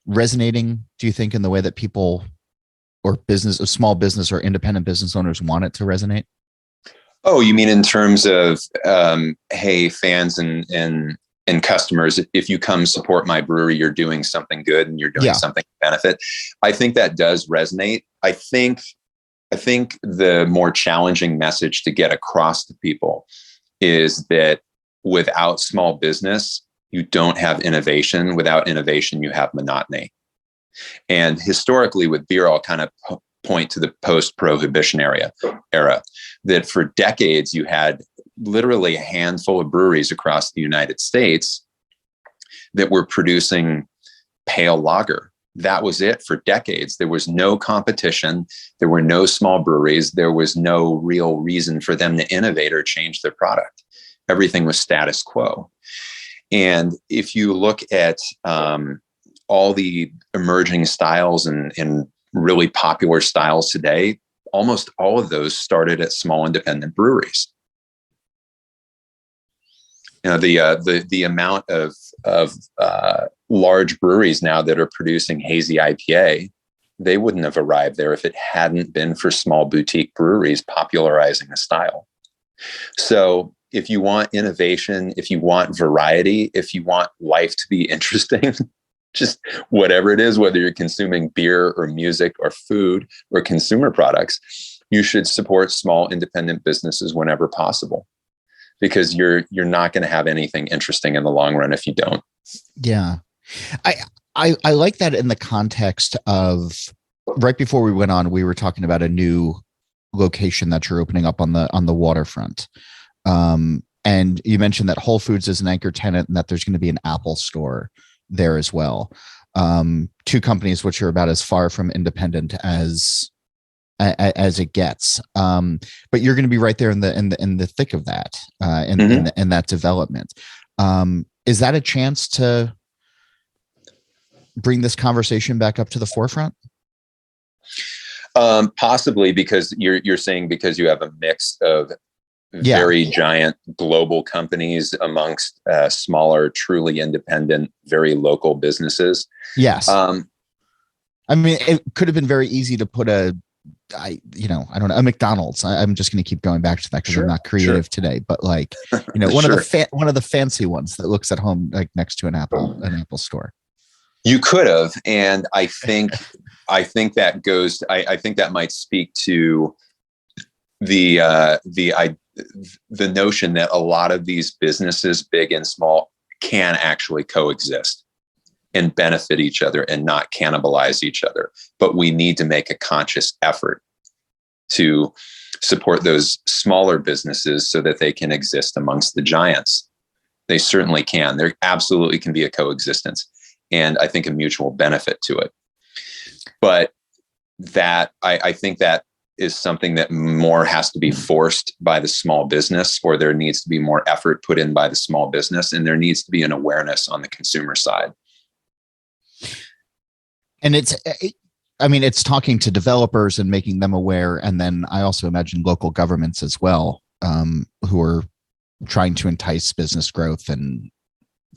resonating, do you think, in the way that people or small business or independent business owners want it to resonate? Oh, you mean in terms of, hey, fans and customers, if you come support my brewery, you're doing something good and you're doing something to benefit. I think that does resonate. I think the more challenging message to get across to people is that without small business, you don't have innovation. Without innovation, you have monotony. And historically with beer, I'll kind of point to the post-prohibition era, that for decades, you had literally a handful of breweries across the United States that were producing pale lager. That was it for decades. There was no competition. There were no small breweries. There was no real reason for them to innovate or change their product. Everything was status quo. And if you look at all the emerging styles and really popular styles today, almost all of those started at small independent breweries. The amount of large breweries now that are producing hazy IPA, they wouldn't have arrived there if it hadn't been for small boutique breweries popularizing the style. So if you want innovation, if you want variety, if you want life to be interesting, just whatever it is, whether you're consuming beer or music or food or consumer products, you should support small independent businesses whenever possible, because you're not going to have anything interesting in the long run if you don't. Yeah. I like that in the context of, right before we went on, we were talking about a new location that you're opening up on the waterfront. And you mentioned that Whole Foods is an anchor tenant and that there's going to be an Apple store there as well. Two companies which are about as far from independent as it gets. But you're going to be right there in the thick of that, in that development. Is that a chance to bring this conversation back up to the forefront? Possibly, because you're saying because you have a mix of very giant global companies amongst smaller, truly independent, very local businesses. Yes. I mean, it could have been very easy to put I don't know, a McDonald's. I'm just going to keep going back to that because I'm not creative today, but like, one of the fancy ones that looks at home, like next to an Apple store. You could have. And I think that goes, I think that might speak to the notion that a lot of these businesses, big and small, can actually coexist and benefit each other and not cannibalize each other. But we need to make a conscious effort to support those smaller businesses so that they can exist amongst the giants. They certainly can. There absolutely can be a coexistence, and I think a mutual benefit to it. But that I think that is something that more has to be forced by the small business, or there needs to be more effort put in by the small business, and there needs to be an awareness on the consumer side. And it's talking to developers and making them aware. And then I also imagine local governments as well, who are trying to entice business growth, and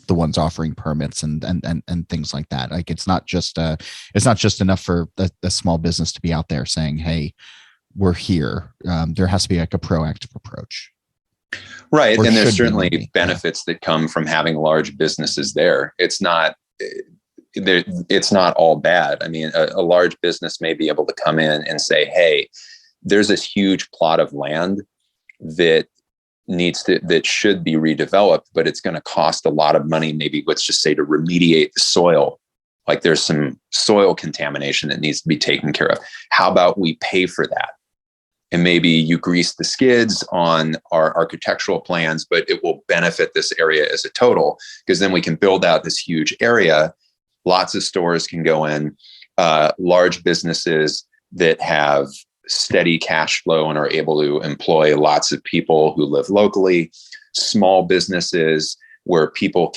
the ones offering permits and things like that. Like, it's not just enough for the small business to be out there saying, "Hey, we're here." There has to be like a proactive approach. Right. And there's certainly benefits that come from having large businesses there. It's not all bad. I mean, a large business may be able to come in and say, "Hey, there's this huge plot of land that should be redeveloped, but it's going to cost a lot of money. Maybe let's just say to remediate the soil. Like, there's some soil contamination that needs to be taken care of. How about we pay for that? And maybe you grease the skids on our architectural plans, but it will benefit this area as a total, because then we can build out this huge area. Lots of stores can go in, large businesses that have steady cash flow and are able to employ lots of people who live locally, small businesses where people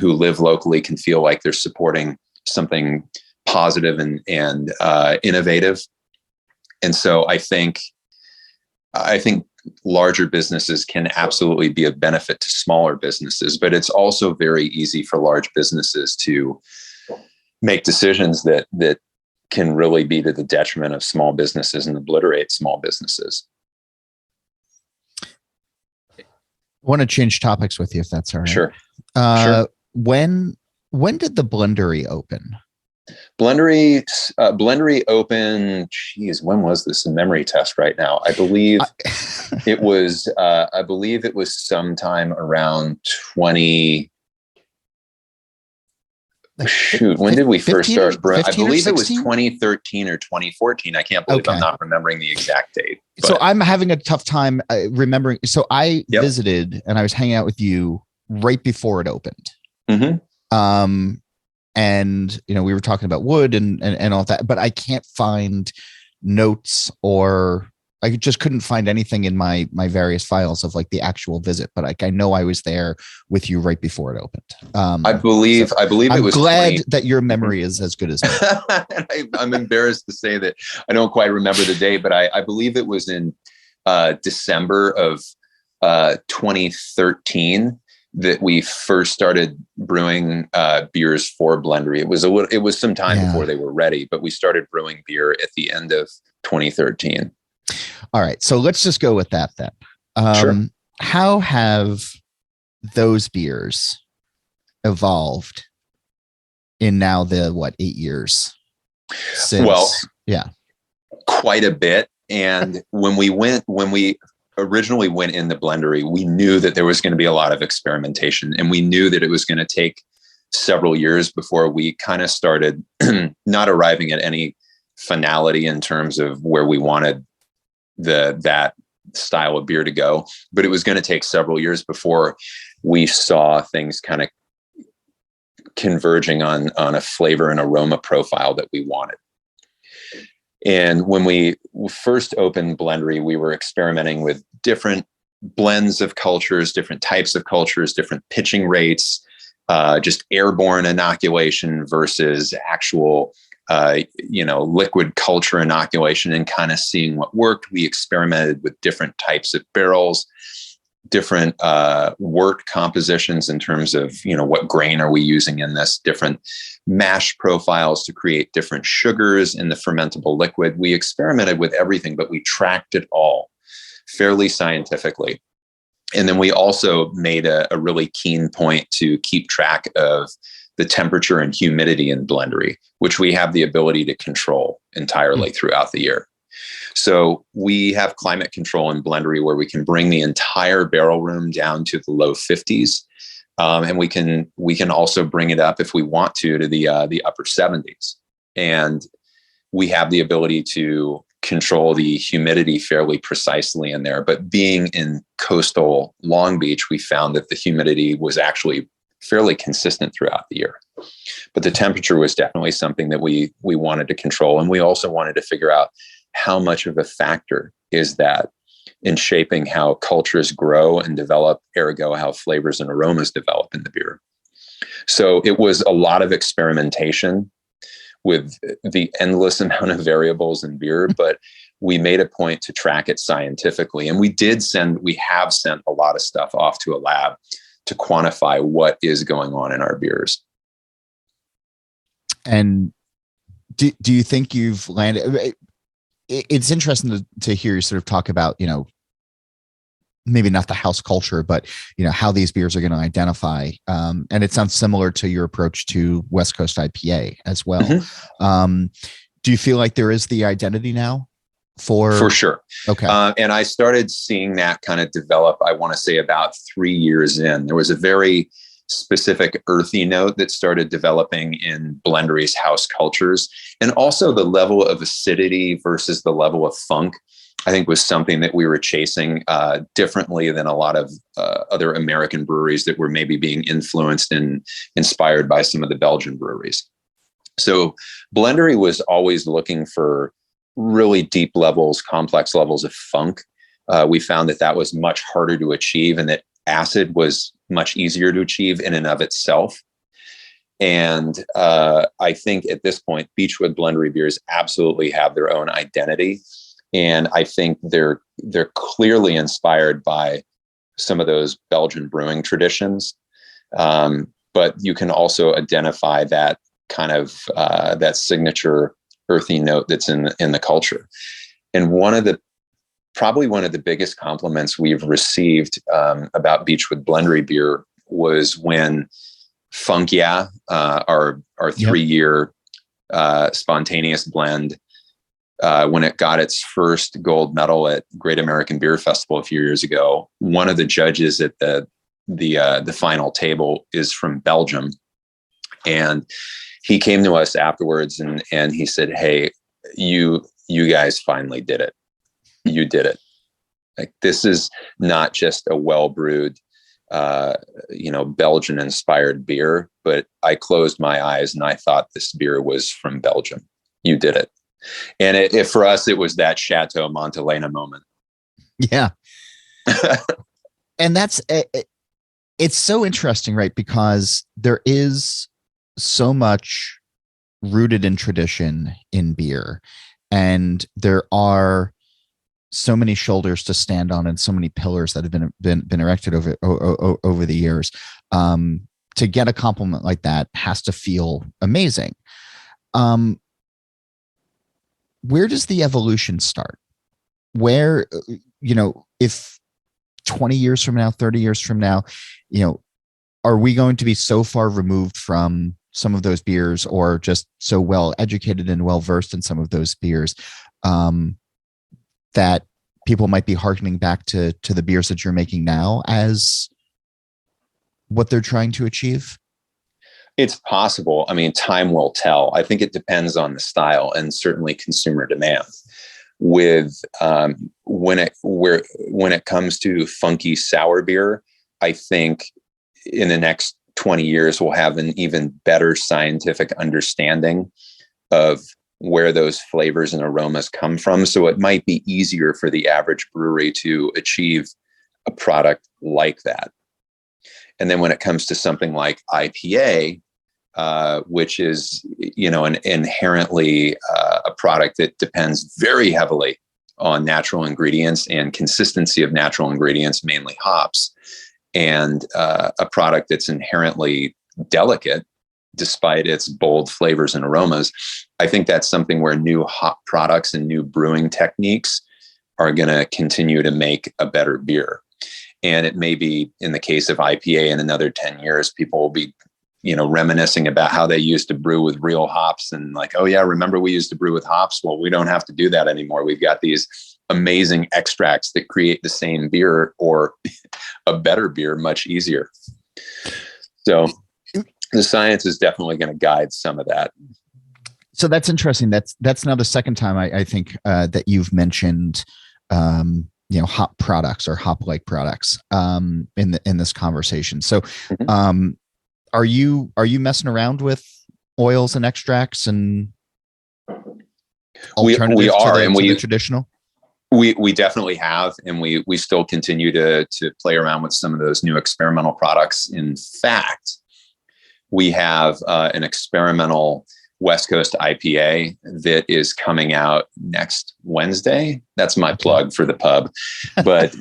who live locally can feel like they're supporting something positive and innovative. And so I think larger businesses can absolutely be a benefit to smaller businesses, but it's also very easy for large businesses to make decisions that can really be to the detriment of small businesses and obliterate small businesses. I want to change topics with you, if that's all right. Sure. Sure. When did the Blendery open? Blendery opened. Geez, when was this? A memory test right now. I believe it was. I believe it was sometime around 20. Shoot, when did we first start brewing? I believe it was 2013 or 2014. I can't believe I'm not remembering the exact date. But. So I'm having a tough time remembering. So I visited and I was hanging out with you right before it opened. Mm-hmm. And we were talking about wood and all that, but I can't find notes, or I just couldn't find anything in my various files of like the actual visit. But like, I know I was there with you right before it opened. I believe it was. I'm glad that your memory is as good as mine. I'm embarrassed to say that I don't quite remember the date, but I believe it was in December of 2013 that we first started brewing beers for Blendery. It was some time before they were ready, but we started brewing beer at the end of 2013. All right. So let's just go with that then. Sure. How have those beers evolved in now the 8 years since? Well, quite a bit. And when we originally went in the Blendery, we knew that there was going to be a lot of experimentation, and we knew that it was going to take several years before we kind of started not arriving at any finality in terms of where we wanted that style of beer to go. But it was going to take several years before we saw things kind of converging on a flavor and aroma profile that we wanted. And when we first opened Blendery, we were experimenting with different blends of cultures, different types of cultures, different pitching rates, just airborne inoculation versus actual, liquid culture inoculation, and kind of seeing what worked. We experimented with different types of barrels, different wort compositions in terms of, what grain are we using in this, different mash profiles to create different sugars in the fermentable liquid. We experimented with everything, but we tracked it all fairly scientifically. And then we also made a really keen point to keep track of the temperature and humidity in Blendery, which we have the ability to control entirely throughout the year. So we have climate control in Blendery where we can bring the entire barrel room down to the low 50s. And we can also bring it up if we want to the upper 70s. And we have the ability to control the humidity fairly precisely in there. But being in coastal Long Beach, we found that the humidity was actually fairly consistent throughout the year. But the temperature was definitely something that we wanted to control. And we also wanted to figure out how much of a factor is that in shaping how cultures grow and develop, ergo how flavors and aromas develop in the beer. So it was a lot of experimentation with the endless amount of variables in beer, but we made a point to track it scientifically. And we have sent a lot of stuff off to a lab to quantify what is going on in our beers. And do you think you've landed? It's interesting to hear you sort of talk about, maybe not the house culture, but, how these beers are going to identify. And it sounds similar to your approach to West Coast IPA as well. Mm-hmm. Do you feel like there is the identity now? For sure. Okay. And I started seeing that kind of develop, I want to say about 3 years in. There was a very specific earthy note that started developing in Blendery's house cultures. And also the level of acidity versus the level of funk, I think, was something that we were chasing differently than a lot of other American breweries that were maybe being influenced and inspired by some of the Belgian breweries. So Blendery was always looking for really deep levels, complex levels of funk. We found that was much harder to achieve, and that acid was much easier to achieve in and of itself. And I think at this point, Beachwood Blendery beers absolutely have their own identity. And I think they're clearly inspired by some of those Belgian brewing traditions. But you can also identify that kind of that signature earthy note that's in the culture. And probably one of the biggest compliments we've received about Beachwood Blendery beer was when Funk Yeah, our 3-year spontaneous blend, when it got its first gold medal at Great American Beer Festival a few years ago, one of the judges at the final table is from Belgium. And he came to us afterwards and he said, "Hey, you guys finally did it. You did it. Like, this is not just a well-brewed, Belgian inspired beer, but I closed my eyes and I thought this beer was from Belgium. You did it." And it for us, it was that Chateau Montelena moment. Yeah. And it's so interesting, right? Because there is so much rooted in tradition in beer, and there are so many shoulders to stand on and so many pillars that have been erected over the years. To get a compliment like that has to feel amazing. Where does the evolution start? Where, if 20 years from now, 30 years from now, are we going to be so far removed from some of those beers, or just so well educated and well versed in some of those beers, that people might be hearkening back to the beers that you're making now as what they're trying to achieve? It's possible. I mean, time will tell. I think it depends on the style and certainly consumer demand. with when it comes to funky sour beer, I think in the next 20 years, we'll have an even better scientific understanding of where those flavors and aromas come from. So it might be easier for the average brewery to achieve a product like that. And then when it comes to something like IPA, which is, an inherently a product that depends very heavily on natural ingredients and consistency of natural ingredients, mainly hops, and a product that's inherently delicate despite its bold flavors and aromas. I think that's something where new hop products and new brewing techniques are going to continue to make a better beer. And it may be in the case of IPA in another 10 years, people will be, reminiscing about how they used to brew with real hops and like, oh yeah, remember we used to brew with hops? Well, we don't have to do that anymore. We've got these amazing extracts that create the same beer or a better beer much easier. So the science is definitely going to guide some of that. So that's interesting. That's now the second time I think that you've mentioned hop products or hop-like products in this conversation. So are you messing around with oils and extracts and alternatives we are, to and the traditional? We definitely have, and we still continue to play around with some of those new experimental products. In fact, we have an experimental West Coast IPA that is coming out next Wednesday. That's my plug for the pub. But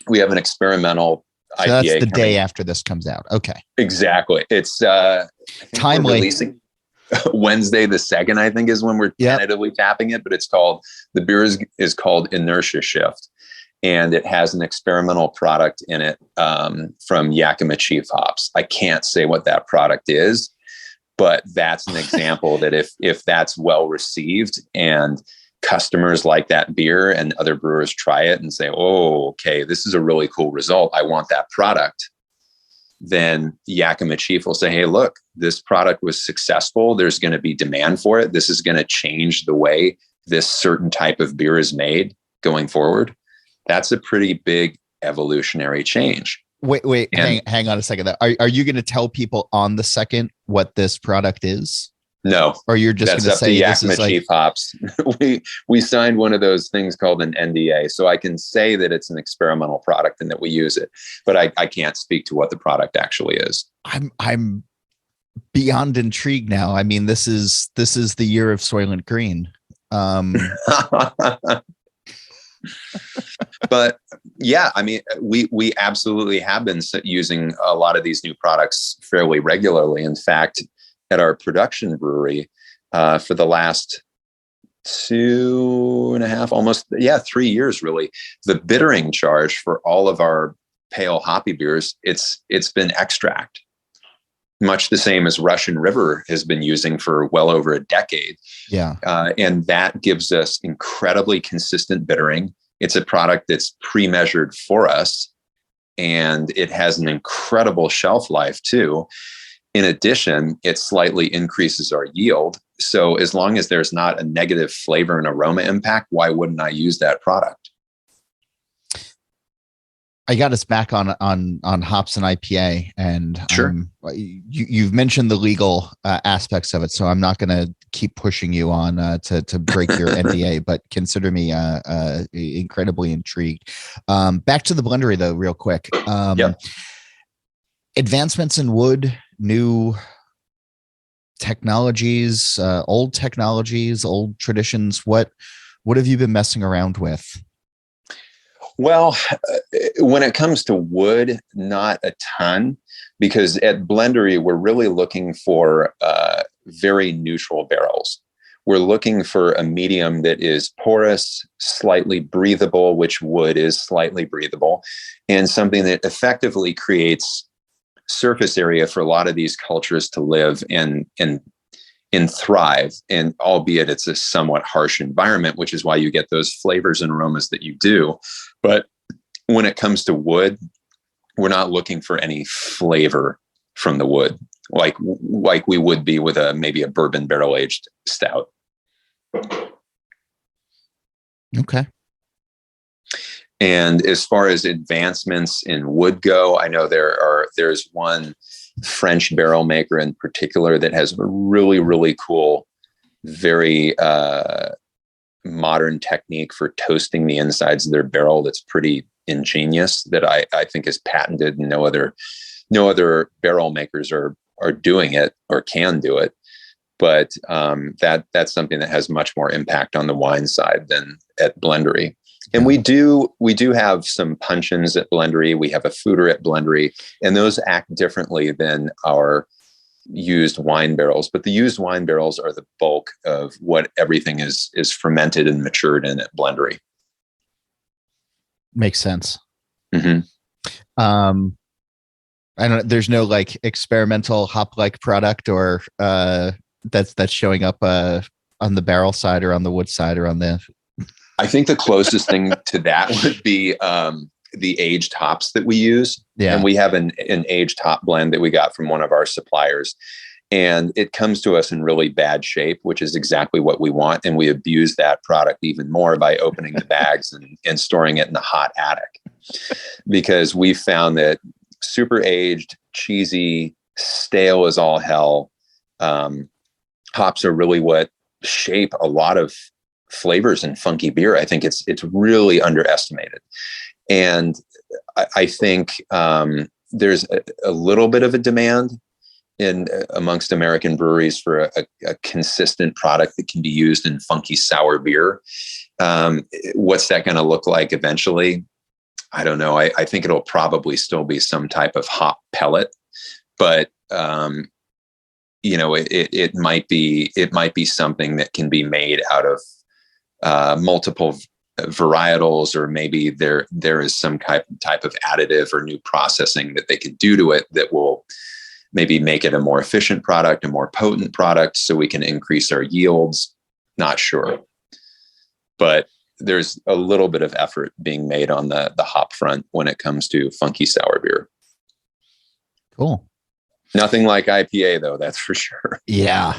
we have an experimental IPA. So that's the day after this comes out. Okay. Exactly. It's timely. Releasing Wednesday the 2nd, I think, is when we're tentatively tapping it. But it's called, the beer is called Inertia Shift. And it has an experimental product in it from Yakima Chief hops. I can't say what that product is, but that's an example that if that's well received and customers like that beer and other brewers try it and say, oh, okay, this is a really cool result, I want that product, then Yakima Chief will say, hey, look, this product was successful. There's going to be demand for it. This is going to change the way this certain type of beer is made going forward. That's a pretty big evolutionary change. Wait, hang on a second. Are you going to tell people on the 2nd what this product is? No. Or you're just going to say Yakima Chief hops. We signed one of those things called an NDA, so I can say that it's an experimental product and that we use it, but I can't speak to what the product actually is. I'm beyond intrigued now. I mean, this is the year of Soylent Green. But yeah, I mean, we absolutely have been using a lot of these new products fairly regularly. In fact, at our production brewery, for the last 3 years, really, the bittering charge for all of our pale hoppy beers, it's been extract, much the same as Russian River has been using for well over a decade. Yeah. And that gives us incredibly consistent bittering. It's a product that's pre-measured for us, and it has an incredible shelf life too. In addition, it slightly increases our yield. So as long as there's not a negative flavor and aroma impact, why wouldn't I use that product? I got us back on hops and IPA, and sure. You've mentioned the legal aspects of it, so I'm not going to keep pushing you on to break your NDA, but consider me incredibly intrigued. Back to the blendery though, real quick. Yep. Advancements in wood, new technologies, old technologies, old traditions. What have you been messing around with? Well, when it comes to wood, not a ton, because at Blendery, we're really looking for very neutral barrels. We're looking for a medium that is porous, slightly breathable, which wood is slightly breathable, and something that effectively creates surface area for a lot of these cultures to live and thrive, and albeit it's a somewhat harsh environment, which is why you get those flavors and aromas that you do. But when it comes to wood, we're not looking for any flavor from the wood like we would be with maybe a bourbon barrel aged stout. Okay. And as far as advancements in wood go, I know there's one French barrel maker in particular that has a really, really cool, very modern technique for toasting the insides of their barrel that's pretty ingenious, that I think is patented, and no other barrel makers are doing it or can do it. But that's something that has much more impact on the wine side than at Blendery. And we do have some puncheons at Blendery. We have a fooder at Blendery, and those act differently than our used wine barrels. But the used wine barrels are the bulk of what everything is fermented and matured in at Blendery. Makes sense. Mm-hmm. I don't. There's no like experimental hop-like product or that's showing up on the barrel side or on the wood side or on the. I think the closest thing to that would be the aged hops that we use. Yeah. And we have an aged hop blend that we got from one of our suppliers. And it comes to us in really bad shape, which is exactly what we want. And we abuse that product even more by opening the bags and storing it in the hot attic. Because we found that super aged, cheesy, stale as all hell, hops are really what shape a lot of flavors in funky beer. I think it's really underestimated. And I think there's a little bit of a demand amongst American breweries for a consistent product that can be used in funky sour beer. What's that going to look like eventually? I don't know. I think it'll probably still be some type of hop pellet, but it might be something that can be made out of multiple varietals, or maybe there is some type of additive or new processing that they could do to it that will maybe make it a more efficient product, a more potent product, so we can increase our yields. Not sure, but there's a little bit of effort being made on the hop front when it comes to funky sour beer. Cool. Nothing like IPA though, that's for sure. Yeah.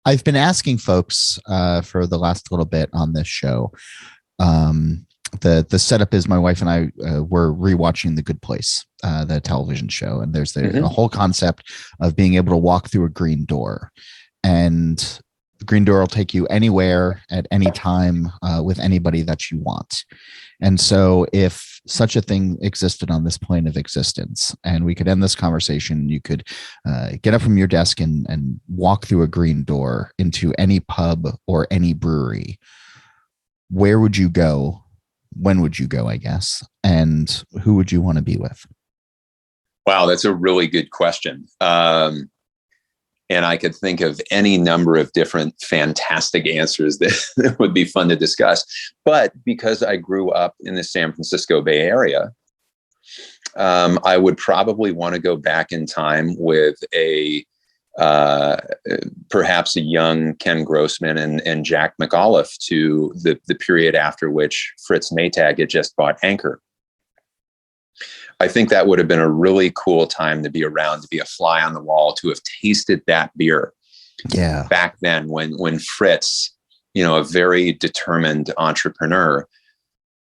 I've been asking folks for the last little bit on this show. The setup is my wife and I were rewatching The Good Place, the television show, and there's a whole concept of being able to walk through a green door, and the green door will take you anywhere at any time with anybody that you want. And so if such a thing existed on this plane of existence and we could end this conversation, you could get up from your desk and walk through a green door into any pub or any brewery, where would you go? When would you go, I guess? And who would you want to be with? Wow, that's a really good question. And I could think of any number of different fantastic answers that would be fun to discuss. But because I grew up in the San Francisco Bay Area, I would probably want to go back in time with perhaps a young Ken Grossman and Jack McAuliffe to the period after which Fritz Maytag had just bought Anchor. I think that would have been a really cool time to be around, to be a fly on the wall, to have tasted that beer. Yeah. Back then when Fritz, a very determined entrepreneur,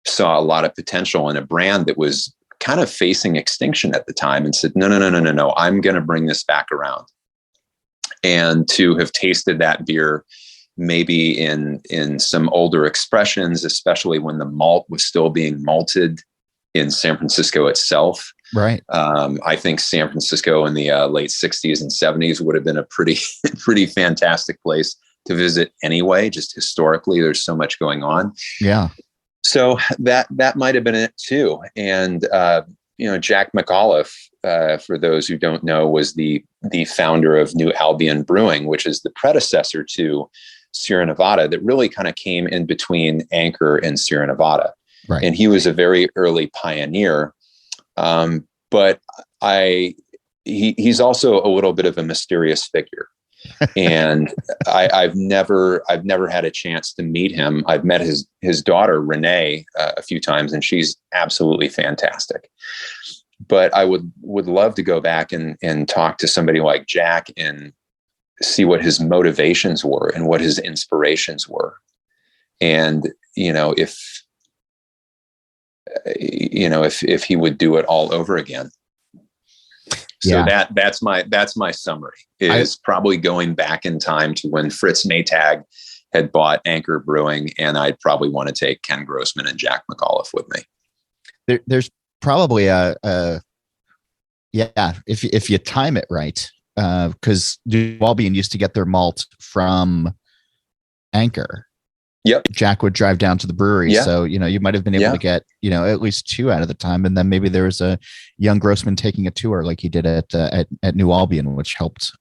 saw a lot of potential in a brand that was kind of facing extinction at the time and said, no, I'm going to bring this back around. And to have tasted that beer, maybe in some older expressions, especially when the malt was still being malted in San Francisco itself. Right. I think San Francisco in the late 60s and 70s would have been a pretty fantastic place to visit anyway. Just historically, there's so much going on. Yeah. So that might have been it too. And, Jack McAuliffe, for those who don't know, was the founder of New Albion Brewing, which is the predecessor to Sierra Nevada that really kind of came in between Anchor and Sierra Nevada. Right. And he was a very early pioneer. But he's also a little bit of a mysterious figure. And I've never had a chance to meet him. I've met his daughter, Renee, a few times, and she's absolutely fantastic. But I would love to go back and talk to somebody like Jack and see what his motivations were and what his inspirations were. And, if he would do it all over again. So that's my summary, is probably going back in time to when Fritz Maytag had bought Anchor Brewing, and I'd probably want to take Ken Grossman and Jack McAuliffe with me. There's probably if you time it right, because Albion used to get their malt from Anchor. Yep. Jack would drive down to the brewery. Yeah. So, you might have been able to get, at least two out of the time. And then maybe there was a young Grossman taking a tour like he did at New Albion, which helped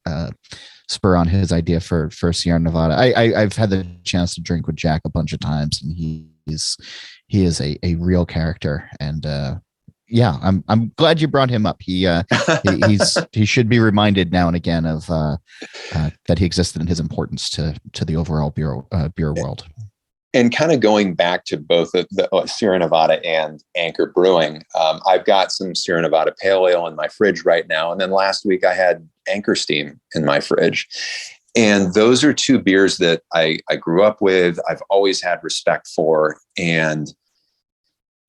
spur on his idea for Sierra Nevada. I've had the chance to drink with Jack a bunch of times, and he is a real character. And I'm glad you brought him up. He should be reminded now and again of that he existed and his importance to the overall beer world. And kind of going back to both the Sierra Nevada and Anchor Brewing, I've got some Sierra Nevada Pale Ale in my fridge right now. And then last week I had Anchor Steam in my fridge. And those are two beers that I grew up with. I've always had respect for. And,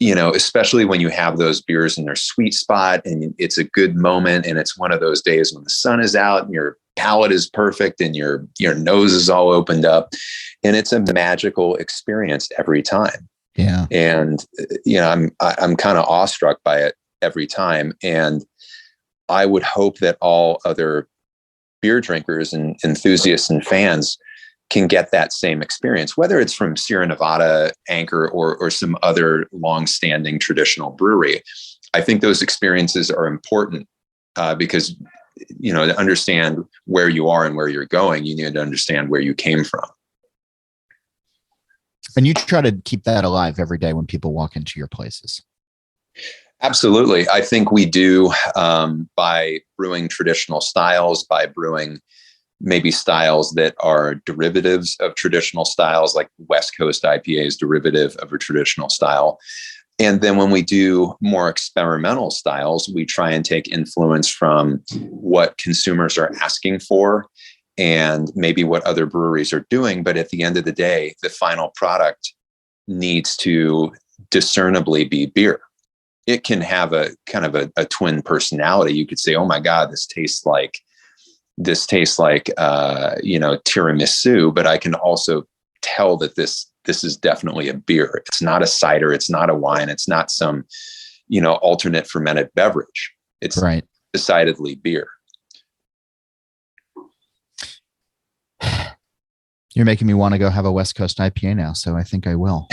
especially when you have those beers in their sweet spot and it's a good moment. And it's one of those days when the sun is out and your palate is perfect and your nose is all opened up. And it's a magical experience every time. Yeah. And, I'm kind of awestruck by it every time. And I would hope that all other beer drinkers and enthusiasts and fans can get that same experience, whether it's from Sierra Nevada, Anchor, or some other longstanding traditional brewery. I think those experiences are important because, to understand where you are and where you're going, you need to understand where you came from. And you try to keep that alive every day when people walk into your places. Absolutely. I think we do by brewing traditional styles, by brewing maybe styles that are derivatives of traditional styles, like West Coast IPAs, derivative of a traditional style. And then when we do more experimental styles, we try and take influence from what consumers are asking for and maybe what other breweries are doing. But at the end of the day, the final product needs to discernibly be beer. It can have a kind of a twin personality. You could say, oh my God, this tastes like tiramisu, but I can also tell that this is definitely a beer. It's not a cider. It's not a wine. It's not some, alternate fermented beverage. It's right. Decidedly beer. You're making me want to go have a West Coast IPA now, so I think I will.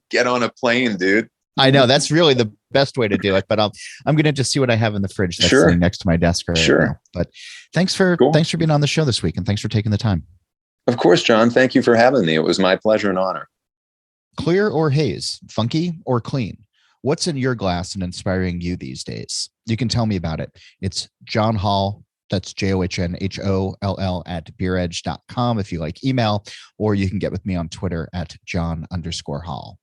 Get on a plane, dude. I know that's really the best way to do it, but I'm going to just see what I have in the fridge that's sitting next to my desk right now. But thanks for being on the show this week, and thanks for taking the time. Of course, John. Thank you for having me. It was my pleasure and honor. Clear or haze, funky or clean? What's in your glass and inspiring you these days? You can tell me about it. It's John Hall. That's JOHNHOLL at beeredge.com if you like email, or you can get with me on Twitter at John_Hall.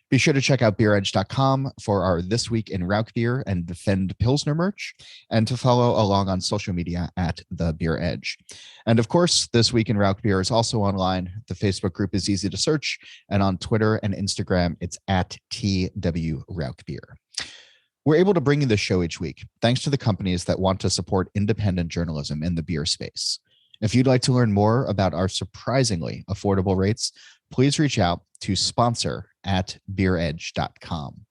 Be sure to check out beeredge.com for our This Week in Rauk Beer and Defend Pilsner merch, and to follow along on social media at The Beer Edge. And of course, This Week in Rauk Beer is also online. The Facebook group is easy to search, and on Twitter and Instagram, it's at TW Rauk Beer. We're able to bring you this show each week thanks to the companies that want to support independent journalism in the beer space. If you'd like to learn more about our surprisingly affordable rates, please reach out to sponsor@beeredge.com.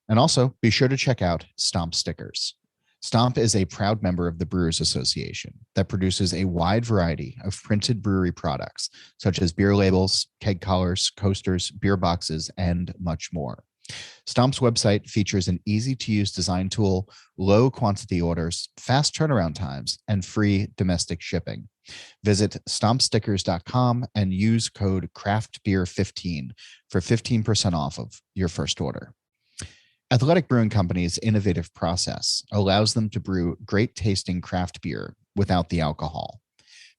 And also be sure to check out Stomp Stickers. Stomp is a proud member of the Brewers Association that produces a wide variety of printed brewery products, such as beer labels, keg collars, coasters, beer boxes, and much more. Stomp's website features an easy-to-use design tool, low quantity orders, fast turnaround times, and free domestic shipping. Visit stompstickers.com and use code CRAFTBEER15 for 15% off of your first order. Athletic Brewing Company's innovative process allows them to brew great-tasting craft beer without the alcohol.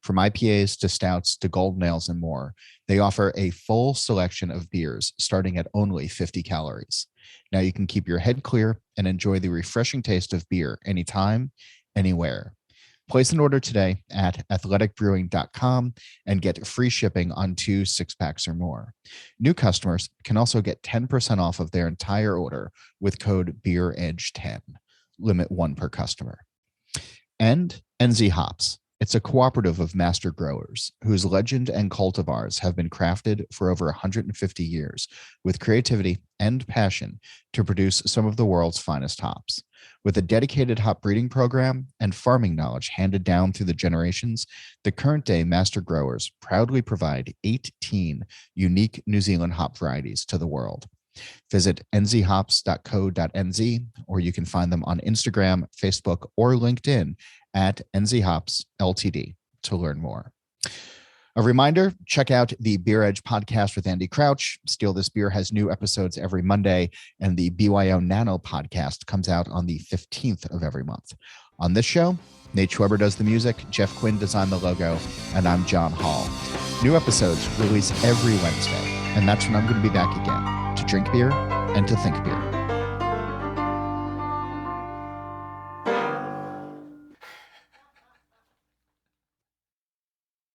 From IPAs to stouts to golden ales and more, they offer a full selection of beers starting at only 50 calories. Now you can keep your head clear and enjoy the refreshing taste of beer anytime, anywhere. Place an order today at athleticbrewing.com and get free shipping on 2 6-packs or more. New customers can also get 10% off of their entire order with code BeerEdge10. Limit 1 per customer. And NZ Hops. It's a cooperative of master growers whose legend and cultivars have been crafted for over 150 years with creativity and passion to produce some of the world's finest hops. With a dedicated hop breeding program and farming knowledge handed down through the generations, the current day master growers proudly provide 18 unique New Zealand hop varieties to the world. Visit nzhops.co.nz, or you can find them on Instagram, Facebook, or LinkedIn at nzhops Ltd to learn more. A reminder, check out the Beer Edge podcast with Andy Crouch. Steal This Beer has new episodes every Monday, and the BYO Nano podcast comes out on the 15th of every month. On this show, Nate Schweber does the music, Jeff Quinn designed the logo, and I'm John Hall. New episodes release every Wednesday, and that's when I'm going to be back again to drink beer and to think beer.